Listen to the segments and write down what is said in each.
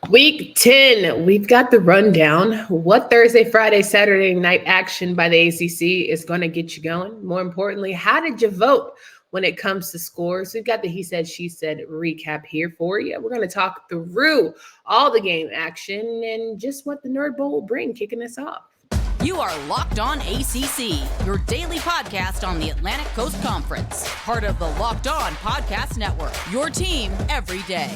Week 10, we've got the rundown. What Thursday, Friday, Saturday night action by the ACC is going to get you going? More importantly, how did you vote when it comes to scores? We've got the He Said, She Said recap here for you. We're going to talk through all the game action and just what the Nerd Bowl will bring kicking us off. You are Locked On ACC, your daily podcast on the Atlantic Coast Conference. Part of the Locked On Podcast Network, your team every day.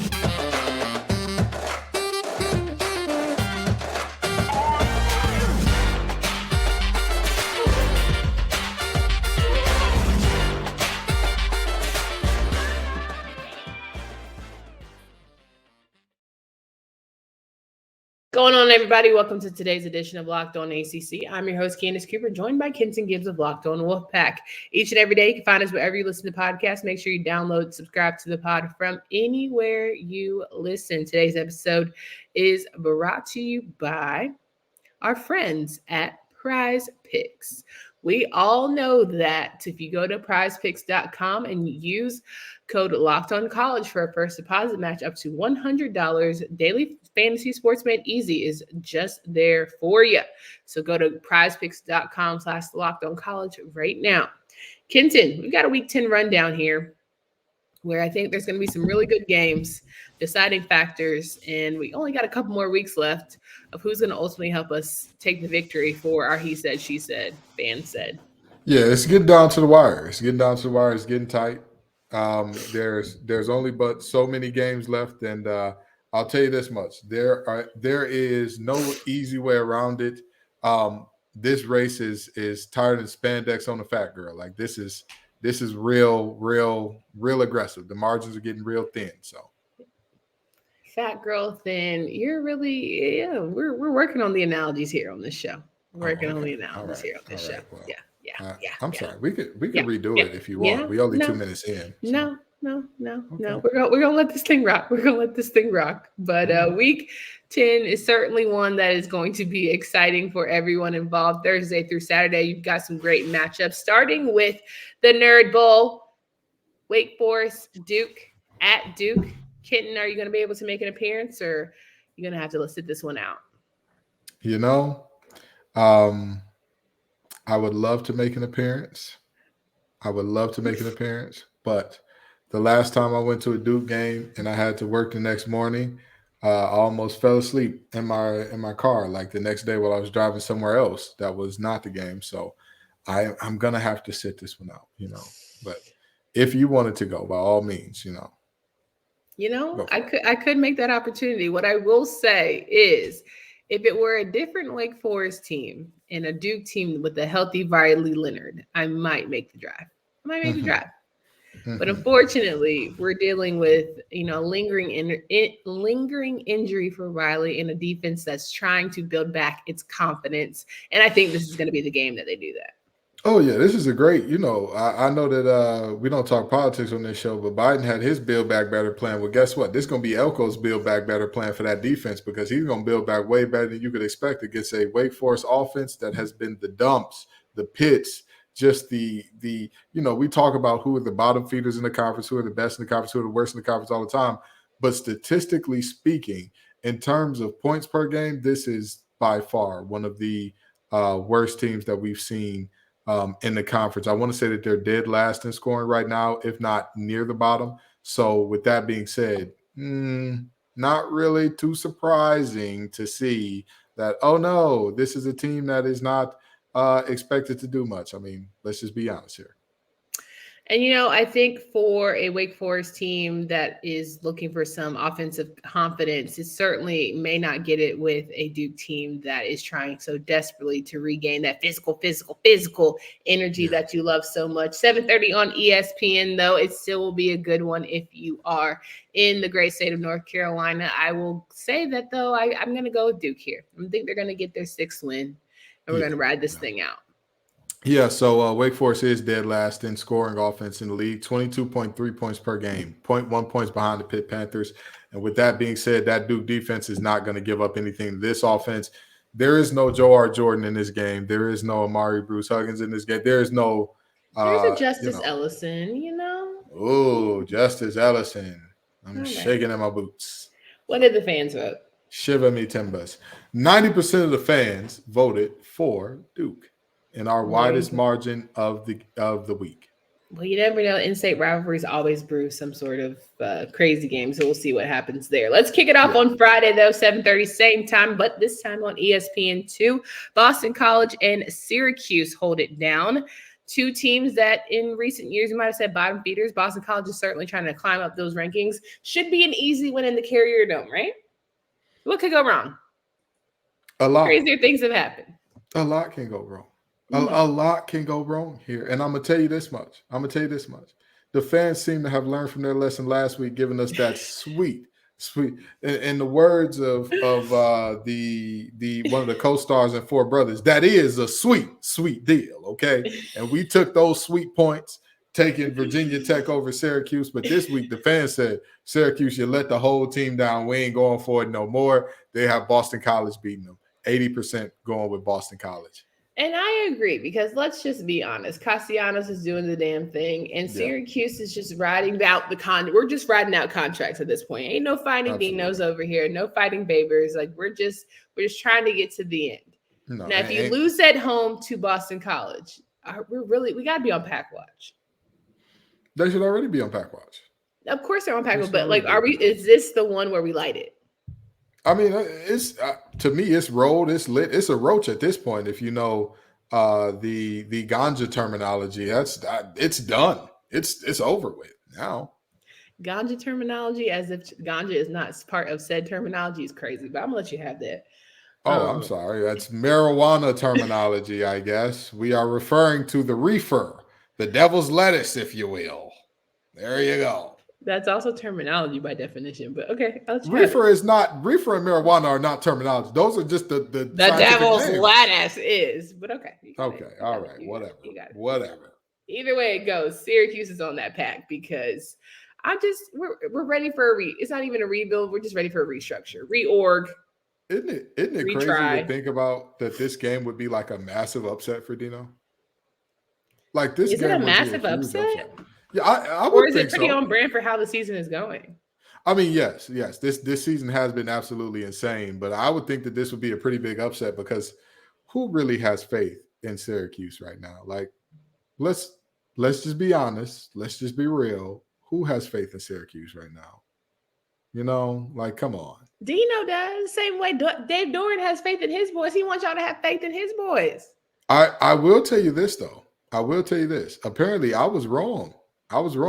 Going on, everybody? Welcome to today's edition of Locked On ACC. I'm your host, Candace Cooper, joined by Kenton Gibbs of Locked On Wolfpack. Each and every day, you can find us wherever you listen to podcasts. Make sure you download, subscribe to the pod from anywhere you listen. Today's episode is brought to you by our friends at PrizePicks. We all know that if you go to PrizePicks.com and use code LOCKEDONCollege for a first deposit match up to $100, daily fantasy sports made easy is just there for you. So go to PrizePicks.com/LockedOnCollege right now. Kenton, we've got a Week 10 rundown here where I think there's going to be some really good games, deciding factors, and we only got a couple more weeks left of who's going to ultimately help us take the victory for our He Said, She Said, fan said. Yeah, it's getting down to the wire. It's getting getting tight. There's only but so many games left, and I'll tell you this much: there is no easy way around it. This race is tired and spandex on the fat girl. Like this is real aggressive. The margins are getting real thin. So fat girl thin. You're really We're working on the analogies here on this show. We're working on the analogies here on this show. Well, yeah. I'm sorry. We could redo it if you want. Yeah. We only 2 minutes in. So. No. We're gonna let this thing rock. But Week 10 is certainly one that is going to be exciting for everyone involved. Thursday through Saturday, you've got some great matchups. Starting with the Nerd Bowl, Wake Forest, Duke at Duke. Kenton, are you going to be able to make an appearance, or are you going to have to sit this one out? I would love to make an appearance. But the last time I went to a Duke game and I had to work the next morning, I almost fell asleep in my car like the next day while I was driving somewhere else that was not the game. So I'm gonna have to sit this one out, But if you wanted to go, by all means, I could make that opportunity. What I will say is, if it were a different Wake Forest team and a Duke team with a healthy Riley Leonard, I might make the drive. But unfortunately, we're dealing with, lingering injury for Riley in a defense that's trying to build back its confidence. And I think this is going to be the game that they do that. Oh, yeah, this is a great, I know that we don't talk politics on this show, but Biden had his Build Back Better plan. Well, guess what? This is going to be Elko's Build Back Better plan for that defense, because he's going to build back way better than you could expect against a Wake Forest offense that has been the dumps, the pits, just we talk about who are the bottom feeders in the conference, who are the best in the conference, who are the worst in the conference all the time. But statistically speaking, in terms of points per game, this is by far one of the worst teams that we've seen in the conference. I want to say that they're dead last in scoring right now, if not near the bottom. So with that being said, not really too surprising to see that, oh no, this is a team that is not expected to do much. I mean, let's just be honest here. And, I think for a Wake Forest team that is looking for some offensive confidence, it certainly may not get it with a Duke team that is trying so desperately to regain that physical energy that you love so much. 7:30 on ESPN, though. It still will be a good one if you are in the great state of North Carolina. I will say that, though, I'm going to go with Duke here. I think they're going to get their 6th win, and we're going to ride this thing out. Yeah, so Wake Forest is dead last in scoring offense in the league, 22.3 points per game, 0.1 points behind the Pitt Panthers. And with that being said, that Duke defense is not going to give up anything to this offense. There is no Joe R. Jordan in this game. There is no Amari Bruce Huggins in this game. There is no there's a Justice Ellison, Oh, Justice Ellison. I'm shaking in my boots. What did the fans vote? Shiver me timbers. 90% of the fans voted for Duke in our widest margin of the week. Well, you never know. In-state rivalries always brew some sort of crazy game, so we'll see what happens there. Let's kick it off on Friday, though, 7:30, same time, but this time on ESPN2. Boston College and Syracuse hold it down. Two teams that in recent years you might have said bottom feeders. Boston College is certainly trying to climb up those rankings. Should be an easy win in the Carrier Dome, right? What could go wrong? A lot. Crazier things have happened. A lot can go wrong. A lot can go wrong here. And I'm going to tell you this much. The fans seem to have learned from their lesson last week, giving us that sweet, in the words of the one of the co-stars in Four Brothers, that is a sweet deal, okay? And we took those sweet points, taking Virginia Tech over Syracuse. But this week, the fans said, Syracuse, you let the whole team down. We ain't going for it no more. They have Boston College beating them. 80% going with Boston College. And I agree, because let's just be honest. Castellanos is doing the damn thing, and Syracuse is just riding out we're just riding out contracts at this point. Ain't no fighting Dinos over here, no fighting Babers. Like we're just trying to get to the end. No, now, if you lose at home to Boston College, we got to be on pack watch. They should already be on pack watch. Of course they're on pack watch, but like, is this the one where we light it? I mean, it's to me, it's rolled, it's lit, it's a roach at this point. If you know the ganja terminology, it's done. It's over with now. Ganja terminology, as if ganja is not part of said terminology, is crazy. But I'm gonna let you have that. Oh, I'm sorry. That's marijuana terminology, I guess. We are referring to the reefer, the devil's lettuce, if you will. There you go. That's also terminology by definition, but okay. Reefer and marijuana are not terminology. Those are just the devil's lettuce is, but okay. Okay, all right, whatever. Either way it goes, Syracuse is on that pack because we're ready for it's not even a rebuild. We're just ready for a restructure, reorg. Isn't it crazy to think about that this game would be like a massive upset for Dino? Like this is game it a massive upset? Yeah, I would or is think it pretty so. on brand for how the season is going? I mean, yes. This season has been absolutely insane, but I would think that this would be a pretty big upset because who really has faith in Syracuse right now? Like, let's just be honest. Let's just be real. Who has faith in Syracuse right now? You know, like, come on. Dino does the same way Dave Doran has faith in his boys. He wants y'all to have faith in his boys. I will tell you this though. Apparently, I was wrong.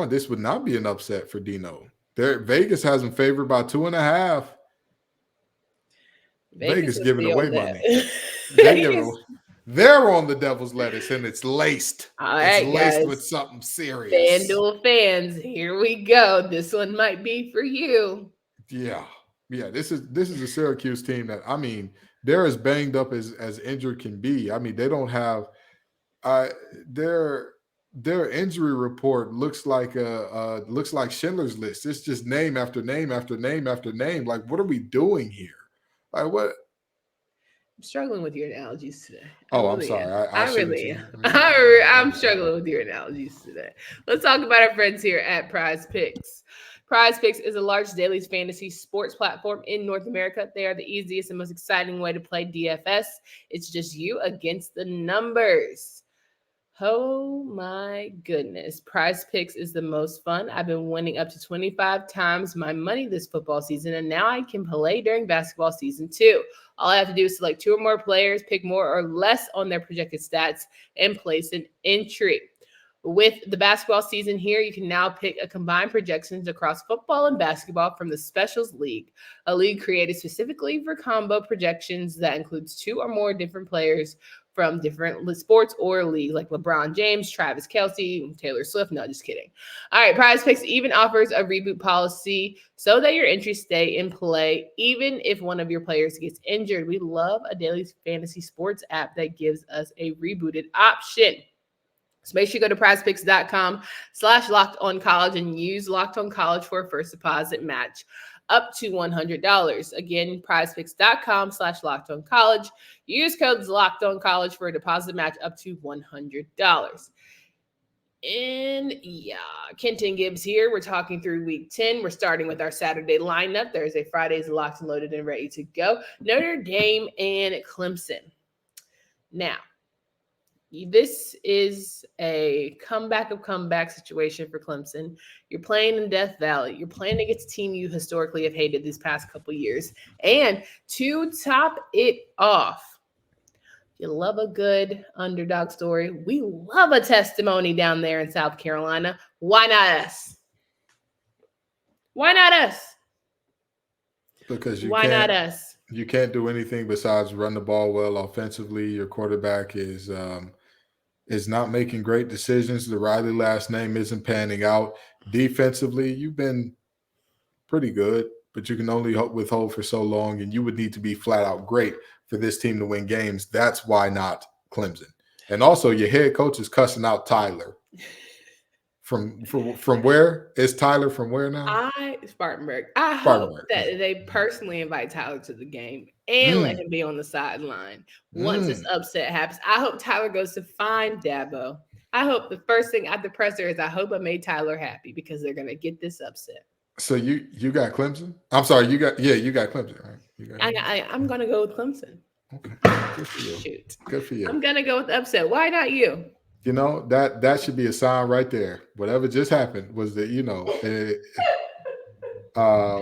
This would not be an upset for Dino. Vegas has him favored by 2.5. Vegas giving away money. They're on the devil's lettuce, and it's laced. All right, it's laced guys. with something serious. FanDuel fans, here we go. This one might be for you. Yeah. This is a Syracuse team that, I mean, they're as banged up as injured can be. I mean, they don't have their injury report looks like Schindler's List. It's just name after name after name after name. Like, what are we doing here? Like, what? I'm struggling with your analogies today. I'm sorry. I'm struggling with your analogies today. Let's talk about our friends here at PrizePicks. PrizePicks is the largest daily fantasy sports platform in North America. They are the easiest and most exciting way to play DFS. It's just you against the numbers. Oh my goodness. PrizePicks is the most fun. I've been winning up to 25 times my money this football season, and now I can play during basketball season too. All I have to do is select 2 or more players, pick more or less on their projected stats, and place an entry. With the basketball season here, you can now pick a combined projections across football and basketball from the Specials League, a league created specifically for combo projections that includes 2 or more different players from different sports or leagues like LeBron James, Travis Kelce, Taylor Swift. No, just kidding. All right, PrizePicks even offers a reboot policy so that your entries stay in play even if one of your players gets injured. We love a daily fantasy sports app that gives us a rebooted option. So make sure you go to prizepicks.com/lockedoncollege and use LockedOnCollege for a first deposit match up to $100. Again, prizepicks.com/lockedoncollege. Use codes LockedOnCollege for a deposit match up to $100. And yeah, Kenton Gibbs here. We're talking through week 10. We're starting with our Saturday lineup. Thursday, Fridays locked and loaded and ready to go. Notre Dame and Clemson. Now, this is a comeback of comeback situation for Clemson. You're playing in Death Valley. You're playing against a team you historically have hated these past couple years. And to top it off, you love a good underdog story. We love a testimony down there in South Carolina. Why not us? Why not us? Because why not us? You can't do anything besides run the ball well offensively. Your quarterback is not making great decisions. The Riley last name isn't panning out. Defensively, you've been pretty good, but you can only withhold for so long, and you would need to be flat out great for this team to win games. That's why not Clemson. And also, your head coach is cussing out Tyler. From where? Is Tyler from where now? Spartanburg. I hope that they personally invite Tyler to the game and let him be on the sideline once this upset happens. I hope Tyler goes to find Dabo. I hope the first thing at the presser is I hope I made Tyler happy because they're going to get this upset. So you got Clemson? I'm sorry, you got Clemson, right? I'm going to go with Clemson. Okay. Good for you. Shoot. Good for you. I'm going to go with the upset. Why not you? You know, that should be a sign right there. Whatever just happened was that,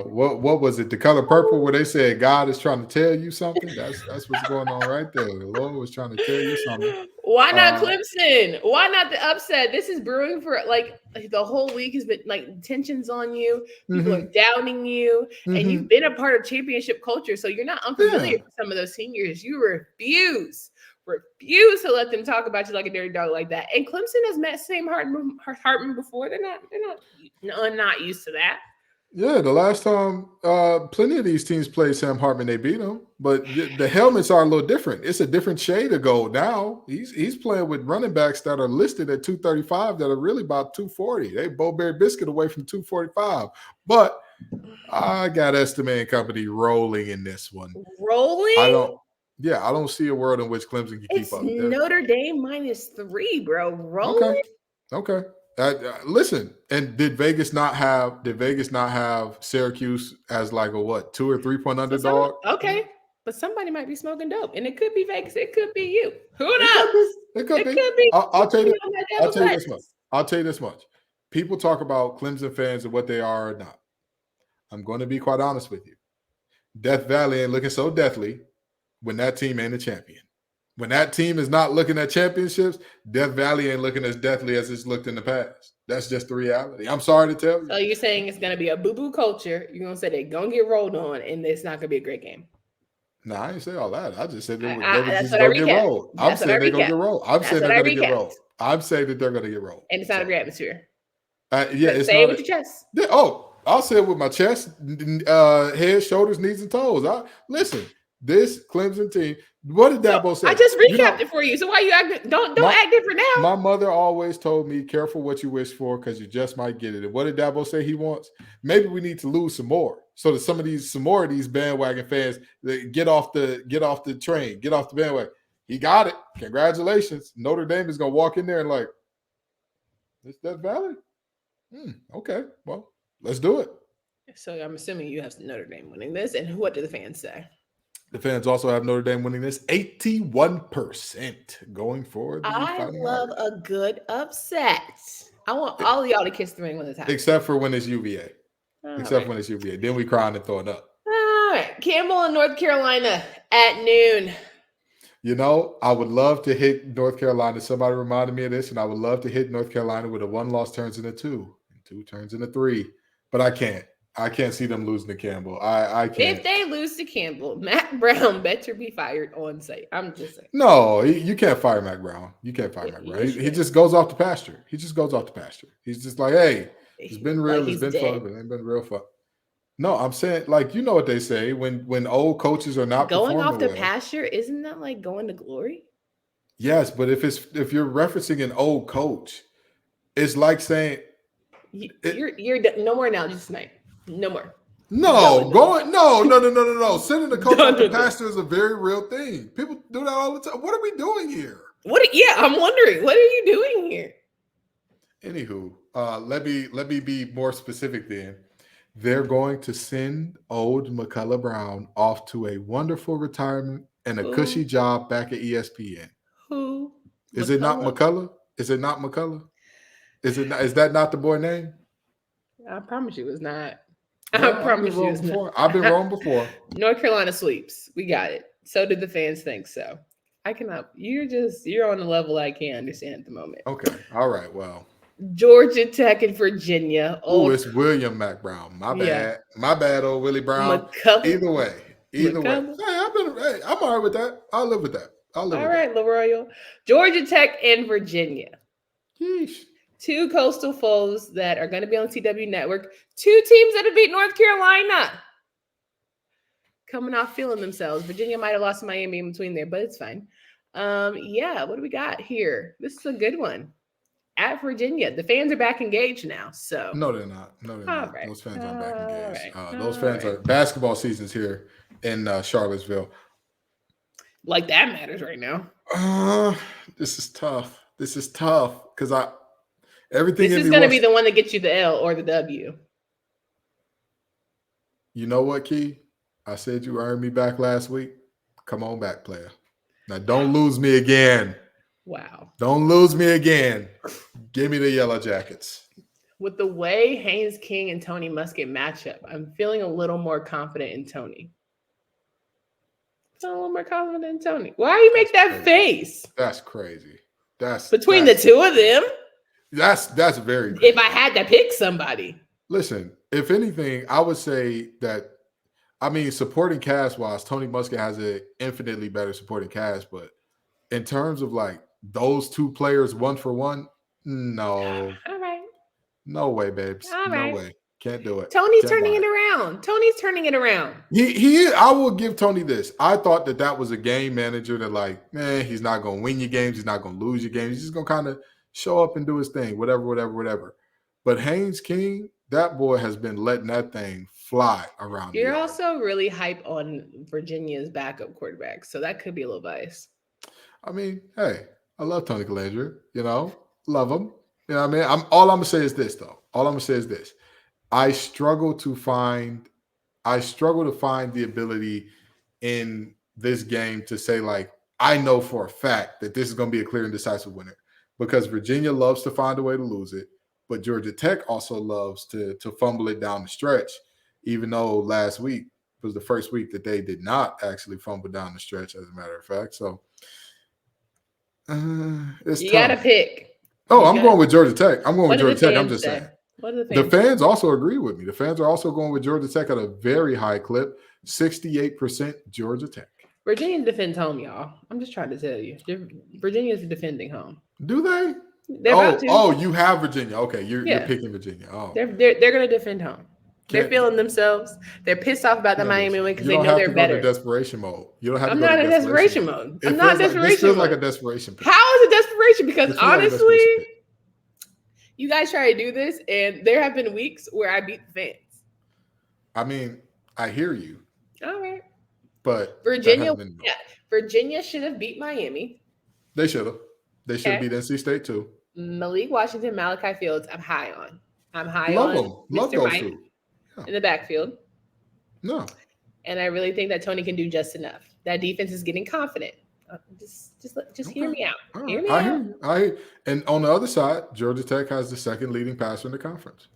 what was it? The color purple, where they said God is trying to tell you something. That's what's going on right there. The Lord was trying to tell you something. Why not Clemson? Why not the upset? This is brewing for like the whole week has been like tensions on you. People are doubting you, and you've been a part of championship culture, so you're not unfamiliar with some of those seniors. You refuse to let them talk about you like a dirty dog like that. And Clemson has met Sam Hartman before. They're not used to that. Yeah, the last time plenty of these teams played Sam Hartman, they beat him. But the helmets are a little different. It's a different shade of gold now. He's playing with running backs that are listed at 235 that are really about 240. They Bo-Berry Biscuit away from 245. But I got Estime and company rolling in this one. Rolling? I don't see a world in which Clemson can keep up. Notre Dame -3, bro. Rolling. Okay. Listen, and did Vegas not have Syracuse as like a 2 or 3 point underdog? Okay, but somebody might be smoking dope, and it could be Vegas. It could be you. Who knows? It could be. I'll tell you this much. People talk about Clemson fans and what they are or not. I'm going to be quite honest with you. Death Valley ain't looking so deathly when that team ain't a champion. When that team is not looking at championships, Death Valley ain't looking as deathly as it's looked in the past. That's just the reality. I'm sorry to tell you. So you're saying it's going to be a boo-boo culture. You're going to say they're going to get rolled on, and it's not going to be a great game. No, I didn't say all that. I just said they were just going to get rolled. I'm saying they're going to get rolled. I'm saying they're going to get rolled. I'm saying that they're going to get rolled. And it's not a great atmosphere. It's say it with your chest. I'll say it with my chest, head, shoulders, knees, and toes. Listen, this Clemson team. What did Dabo say? I just recapped it for you. So why you acting? Don't act different now. My mother always told me, "Careful what you wish for, because you just might get it." And what did Dabo say he wants? Maybe we need to lose some more, so that some more of these bandwagon fans get off the train, get off the bandwagon. He got it. Congratulations. Notre Dame is gonna walk in there and like, is that valid? Okay, well, let's do it. So I'm assuming you have Notre Dame winning this, and what do the fans say? The fans also have Notre Dame winning this 81% going for the I love a good upset. I want all of y'all to kiss the ring when it's happening. Except for when it's UVA. When it's UVA. Then we crying and throwing up. All right. Campbell in North Carolina at noon. I would love to hit North Carolina. Somebody reminded me of this, and I would love to hit North Carolina with a 1 loss turns into 2, and 2 turns into 3. But I can't. I can't see them losing to Campbell. I can't. If they lose to Campbell, Matt Brown better be fired on site. I'm just saying. No, you can't fire Matt Brown. You can't fire Matt Brown. He just goes off the pasture. He's just like, hey, it's been real. It's been fun, but it ain't been real fun. No, I'm saying, you know what they say when old coaches are not going off the pasture. Isn't that like going to glory? Yes, but if you're referencing an old coach, it's like saying you're no more analogies tonight. No more. No. Sending the coach off the pasture is a very real thing. People do that all the time. What are we doing here? I'm wondering. What are you doing here? Anywho, let me be more specific then. They're going to send old McCullough Brown off to a wonderful retirement and a cushy job back at ESPN. Who? Is it not McCullough? Is it not McCullough? Is it not, is that not the boy name? I promise you it's not. Yeah, I promise you it's not. I've been wrong before. North Carolina sweeps. We got it. So did the fans think so. I cannot. You're on a level I can't understand at the moment. Okay. All right. Well. Georgia Tech and Virginia. Oh, it's William Mac Brown. My bad. Yeah. My bad, old Willie Brown. McCullough. Either way. Hey, I'm all right with that. I'll live with that. All right, LaRoyal. Georgia Tech and Virginia. Yeesh. Two coastal foes that are going to be on CW Network. Two teams that have beat North Carolina. Coming off feeling themselves. Virginia might have lost to Miami in between there, but it's fine. Yeah, what do we got here? This is a good one. At Virginia, the fans are back engaged now. So no, they're not. No, they're not. Right. Those fans aren't back engaged. Right. Those fans are basketball seasons here in Charlottesville. Like that matters right now. This is tough. This is tough because everything. This is going to be the one that gets you the L or the W. You know what, Key? I said you earned me back last week. Come on back, player. Now don't lose me again. Wow. Don't lose me again. Give me the Yellow Jackets. With the way Haynes King and Tony Muskett match up, I'm feeling a little more confident in Tony. A little more confident in Tony. Why do you make that face? That's crazy. That's between the two of them. That's very crazy. If I had to pick somebody. Listen, if anything, I would say that, I mean, supporting cast wise, Tony Muskett has an infinitely better supporting cast, but in terms of like those two players 1 for 1, no. All right. No way, babes. All no right. way. Can't do it. Tony's turning it around. I will give Tony this. I thought that was a game manager that like, he's not going to win your games. He's not going to lose your games. He's just going to kind of show up and do his thing, whatever. But Haynes King, that boy has been letting that thing fly around. You're also really hype on Virginia's backup quarterback, so that could be a little biased. I mean, hey, I love Tony Calandra, love him. You know what I mean? All I'm going to say is this, though. I struggle to find the ability in this game to say, like, I know for a fact that this is going to be a clear and decisive winner because Virginia loves to find a way to lose it, but Georgia Tech also loves to fumble it down the stretch, even though last week was the first week that they did not actually fumble down the stretch, as a matter of fact. So it's you tough. Got to pick. I'm going with Georgia Tech. I'm going with Georgia Tech. I'm just saying. What are the fans also agree with me. The fans are also going with Georgia Tech at a very high clip, 68% Georgia Tech. Virginia defends home, y'all. I'm just trying to tell you. Virginia's defending home. Do they? They're about to. Oh, you have Virginia. Okay, you're picking Virginia. Oh, they're going to defend home. They're feeling themselves. They're pissed off about the Miami win because they know they're better. Desperation mode. You don't have I'm to go not to in desperation mode. I'm not in desperation mode. This feels like a desperation. How is it desperation? Because honestly, you guys try to do this, and there have been weeks where I beat the fans. I mean, I hear you. All right. But Virginia should have beat Miami. They should have. They should have beat NC State too. Malik Washington, Malachi Fields, I'm high on. Love them. Love Mr. those Mike two. In the backfield. No. And I really think that Tony can do just enough. That defense is getting confident. Just hear me out. Right. Hear me I out. hear you. And on the other side, Georgia Tech has the second leading passer in the conference.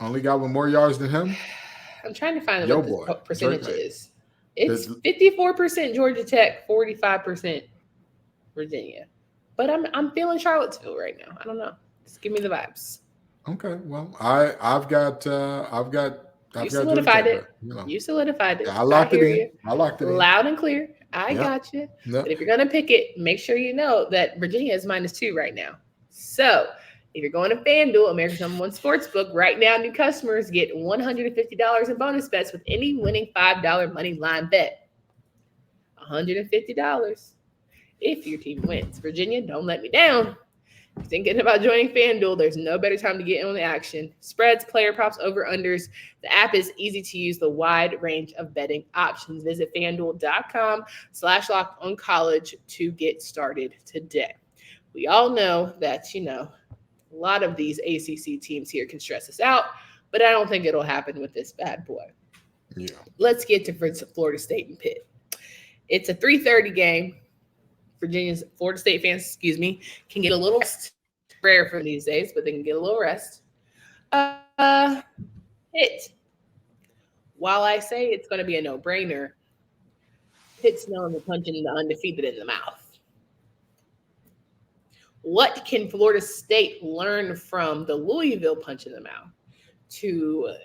Only got with more yards than him. I'm trying to find out what the percentage is. It's 54% Georgia Tech, 45% Virginia. But I'm feeling Charlottesville right now. I don't know. Just give me the vibes. Okay. Well, I've got you solidified it. You solidified it. Yeah, I locked it in. Loud and clear. I got you. Yep. But if you're going to pick it, make sure you know that Virginia is -2 right now. So if you're going to FanDuel, America's number one sportsbook, right now new customers get $150 in bonus bets with any winning $5 money line bet. $150 if your team wins. Virginia, don't let me down. If you're thinking about joining FanDuel, there's no better time to get in on the action. Spreads, player props, over-unders. The app is easy to use, the wide range of betting options. Visit FanDuel.com/LockedOnCollege to get started today. We all know that, a lot of these ACC teams here can stress us out, but I don't think it'll happen with this bad boy. Yeah. Let's get to Florida State and Pitt. It's a 3:30 game. Florida State fans, can get a little rest. Rare for these days, but they can get a little rest. Pitt. While I say it's going to be a no-brainer, Pitt's known for punching the undefeated in the mouth. What can Florida State learn from the Louisville punch in the mouth to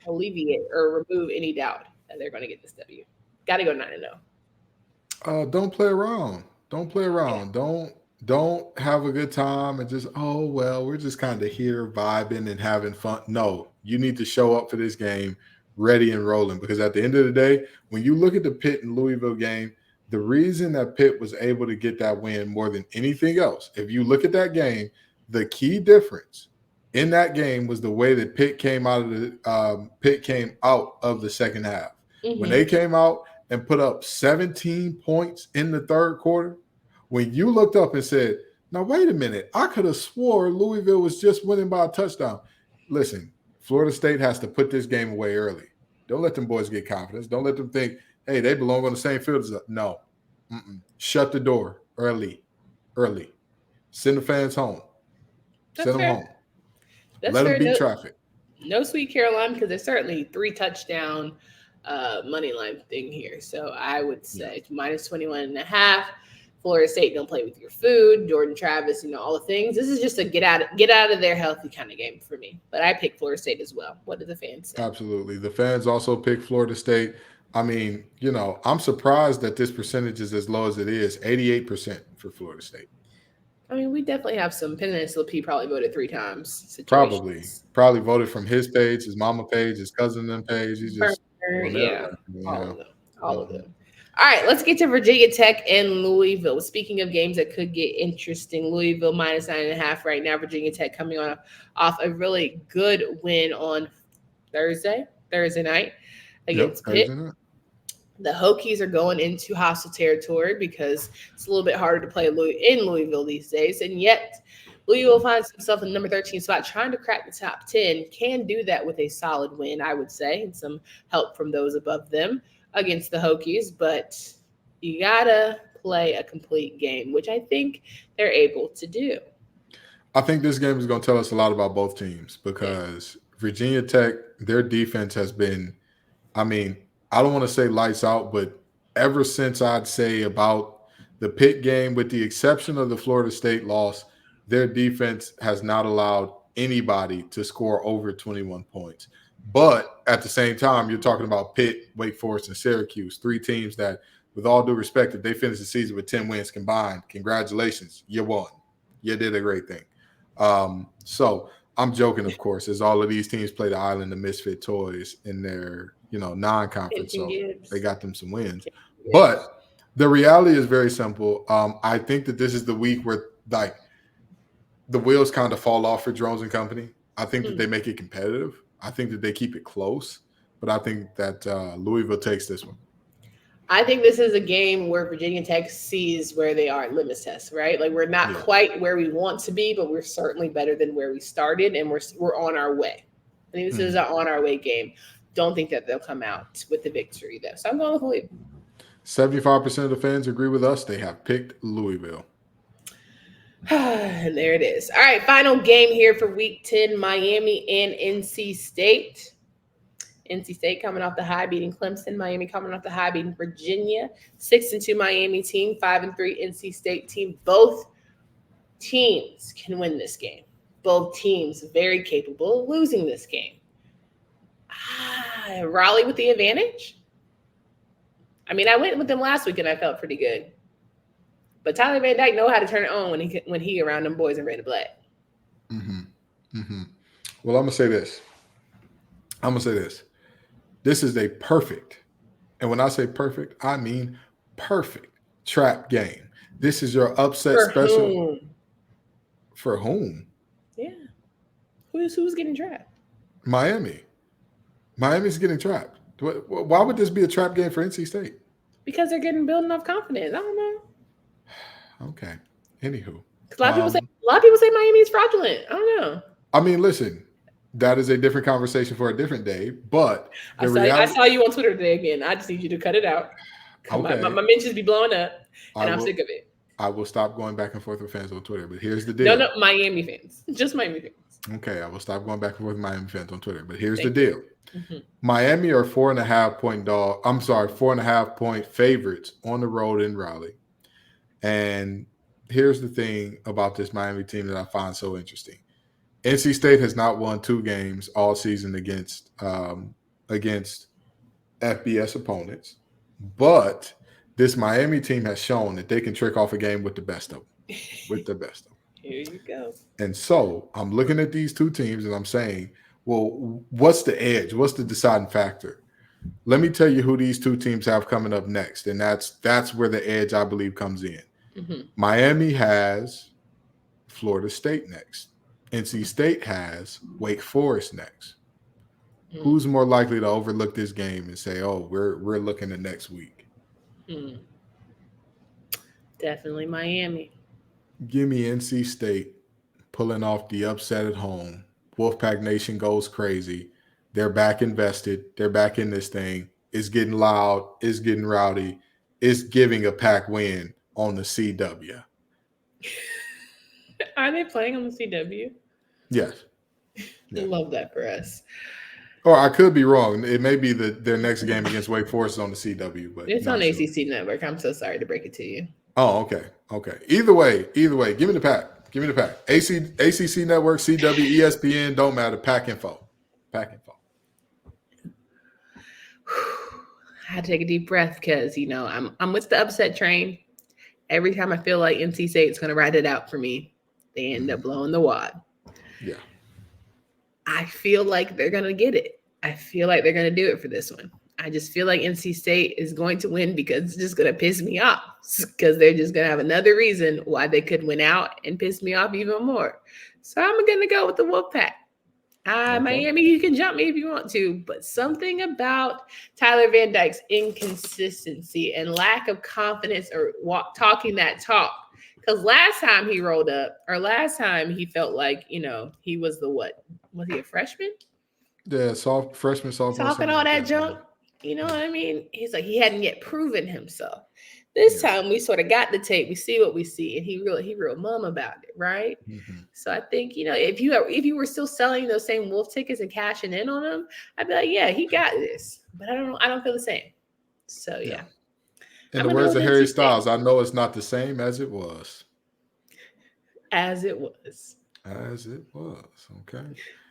alleviate or remove any doubt that they're going to get this W? Got to go 9-0. Don't play around. Don't play around. Yeah. Don't have a good time and just, we're just kind of here vibing and having fun. No, you need to show up for this game ready and rolling, because at the end of the day, when you look at the Pitt and Louisville game, the reason that Pitt was able to get that win more than anything else, if you look at that game, the key difference in that game was the way that Pitt came out of the second half. Mm-hmm. When they came out and put up 17 points in the third quarter, when you looked up and said, now, wait a minute, I could have swore Louisville was just winning by a touchdown. Listen, Florida State has to put this game away early. Don't let them boys get confidence. Don't let them think, hey, they belong on the same field as us. No. Shut the door early. Send the fans home. That's Send them fair. home. That's let fair. them beat traffic. No Sweet Caroline, because there's certainly 3 touchdown money line thing here. So I would say it's minus 21.5. Florida State, don't play with your food. Jordan Travis, all the things. This is just a get out of there healthy kind of game for me. But I pick Florida State as well. What do the fans say? Absolutely. The fans also pick Florida State. I mean, I'm surprised that this percentage is as low as it is, 88% for Florida State. I mean, we definitely have some Peninsula P probably voted 3 times. Situations. Probably voted from his page, his mama page, his cousin page. He's just all of them. All right, let's get to Virginia Tech and Louisville. Speaking of games that could get interesting, Louisville minus 9.5 right now. Virginia Tech coming off a really good win on Thursday night against Pitt. The Hokies are going into hostile territory because it's a little bit harder to play in Louisville these days, and yet Louisville finds himself in the number 13 spot, trying to crack the top 10. Can do that with a solid win, I would say, and some help from those above them against the Hokies, but you gotta play a complete game, which I think they're able to do. I think this game is going to tell us a lot about both teams, because Virginia Tech, their defense has been, I don't want to say lights out, but ever since I'd say about the Pitt game, with the exception of the Florida State loss, their defense has not allowed anybody to score over 21 points. But at the same time, you're talking about Pitt, Wake Forest, and Syracuse, 3 teams that, with all due respect, if they finish the season with 10 wins combined, congratulations, you won. You did a great thing. So I'm joking, of course, as all of these teams play the Island of Misfit Toys in their, non-conference. So they got them some wins. But the reality is very simple. I think that this is the week where, the wheels kind of fall off for Drones and company. I think that they make it competitive. I think that they keep it close, but I think that Louisville takes this one. I think this is a game where Virginia Tech sees where they are at litmus test, right? Like, we're not quite where we want to be, but we're certainly better than where we started, and we're on our way. I think this is an on our way game. Don't think that they'll come out with the victory, though. So I'm going with Louisville. 75% of the fans agree with us. They have picked Louisville. And there it is. All right, final game here for Week 10, Miami and NC State. NC State coming off the high, beating Clemson. Miami coming off the high, beating Virginia. 6-2 Miami team, 5-3 NC State team. Both teams can win this game. Both teams very capable of losing this game. Raleigh with the advantage. I went with them last week and I felt pretty good. But Tyler Van Dyke know how to turn it on when he around them boys in red and black. Well, I'm gonna say this. This is a perfect, and when I say perfect, I mean perfect trap game. This is your upset special. Whom? For whom? Yeah. Who's getting trapped? Miami. Miami's getting trapped. Why would this be a trap game for NC State? Because they're building off confidence. I don't know. Okay. Anywho. Because a lot of people say Miami is fraudulent. I don't know. I mean, listen, that is a different conversation for a different day. But I saw you on Twitter today again. I just need you to cut it out. Okay. My mentions be blowing up, and I'm sick of it. I will stop going back and forth with fans on Twitter. But here's the deal. No, Miami fans. Just Miami fans. Okay, I will stop going back and forth with Miami fans on Twitter. But here's the deal. Mm-hmm. Miami are 4.5 point favorites on the road in Raleigh. And here's the thing about this Miami team that I find so interesting. NC State has not won 2 games all season against FBS opponents, but this Miami team has shown that they can trick off a game with the best of them. Here you go. And so I'm looking at these 2 teams and I'm saying, well, what's the edge? What's the deciding factor? Let me tell you who these 2 teams have coming up next, and that's where the edge, I believe, comes in. Mm-hmm. Miami has Florida State next. NC State has Wake Forest next. Mm-hmm. Who's more likely to overlook this game and say, "Oh, we're looking at next week"? Mm-hmm. Definitely Miami. Give me NC State pulling off the upset at home. Wolfpack Nation goes crazy. They're back invested. They're back in this thing. It's getting loud. It's getting rowdy. It's giving a pack win on the CW. Are they playing on the CW? Yes. I love that for us. Or I could be wrong. It may be their next game against Wake Forest is on the CW, but it's on ACC Network. I'm so sorry to break it to you. Oh, okay. Either way, give me the pack. ACC Network, CW, ESPN, don't matter. Pack info. I had to take a deep breath because I'm with the upset train. Every time I feel like NC State's going to ride it out for me, they end up blowing the wad. Yeah. I feel like they're going to get it. I feel like they're going to do it for this one. I just feel like NC State is going to win because it's just going to piss me off because they're just going to have another reason why they could win out and piss me off even more. So I'm going to go with the Wolfpack. Okay. Miami, you can jump me if you want to, but something about Tyler Van Dyke's inconsistency and lack of confidence or talking that talk. Because last time he rolled up, or last time he felt like, he was the what? Was he a freshman? Yeah, freshman, sophomore. Talking all that junk. You know what I mean? He's like, he hadn't yet proven himself. This time we sort of got the tape. We see what we see, and he real mum about it, right? Mm-hmm. So I think, if you were still selling those same Wolf tickets and cashing in on them, I'd be like, yeah, he got this. But I don't feel the same. So yeah. In the words of Harry Styles, I know it's not the same as it was. As it was. Okay.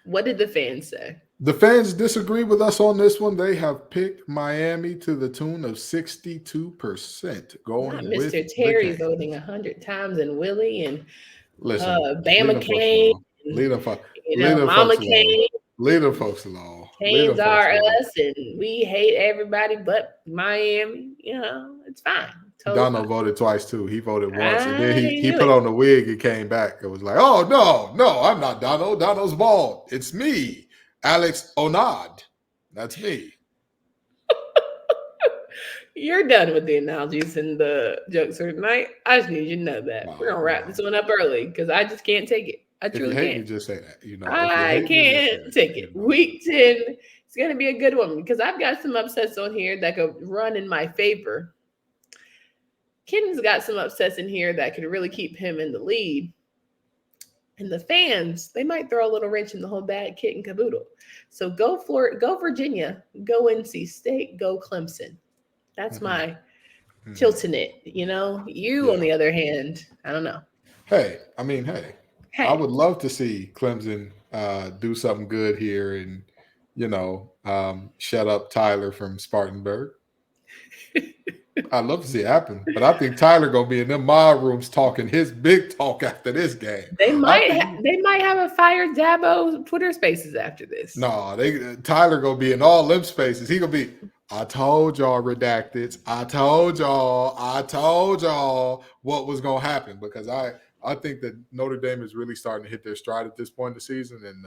What did the fans say? The fans disagree with us on this one. They have picked Miami to the tune of 62% going not with Mr. Terry voting 100 times and Willie and Bama Kane. Lead them Mama Kane. Lead them folks along. Canes are us, and we hate everybody but Miami. It's fine. Totally Donald voted twice too. He voted once, and then he put on the wig and came back. It was like, oh no, I'm not Donald. Donald's bald. It's me, Alex Onad. That's me. You're done with the analogies and the jokes for tonight. I just need you to know that. We're gonna wrap this one up early because I just can't take it. I truly can't. You just say that. I can't take it. Week 10, it's gonna be a good one because I've got some upsets on here that could run in my favor. Kenton's got some upsets in here that could really keep him in the lead. And the fans, they might throw a little wrench in the whole bad kit and caboodle. So go Virginia, go NC State, go Clemson. That's my tilting it, You, on the other hand, I don't know. Hey, I would love to see Clemson do something good here and, shut up Tyler from Spartanburg. I'd love to see it happen, but I think Tyler gonna be in them mob rooms talking his big talk after this game. They might have a fire Dabo Twitter Spaces after this. No, Tyler gonna be in all them spaces. He gonna be. I told y'all redacted. I told y'all what was gonna happen because I think that Notre Dame is really starting to hit their stride at this point in the season, and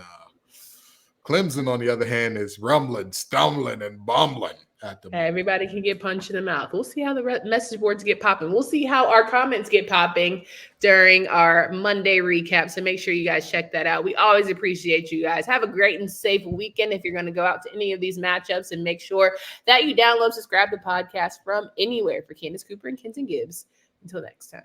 Clemson on the other hand is rumbling, stumbling, and bumbling at the Hey, moment. everybody can get punched in the mouth. We'll see how the message boards get popping. We'll see how our comments get popping during our Monday recap. So make sure you guys check that out. We always appreciate you guys. Have a great and safe weekend if you're going to go out to any of these matchups, and make sure that you download, subscribe to the podcast from anywhere. For Candace Cooper and Kenton Gibbs. Until next time.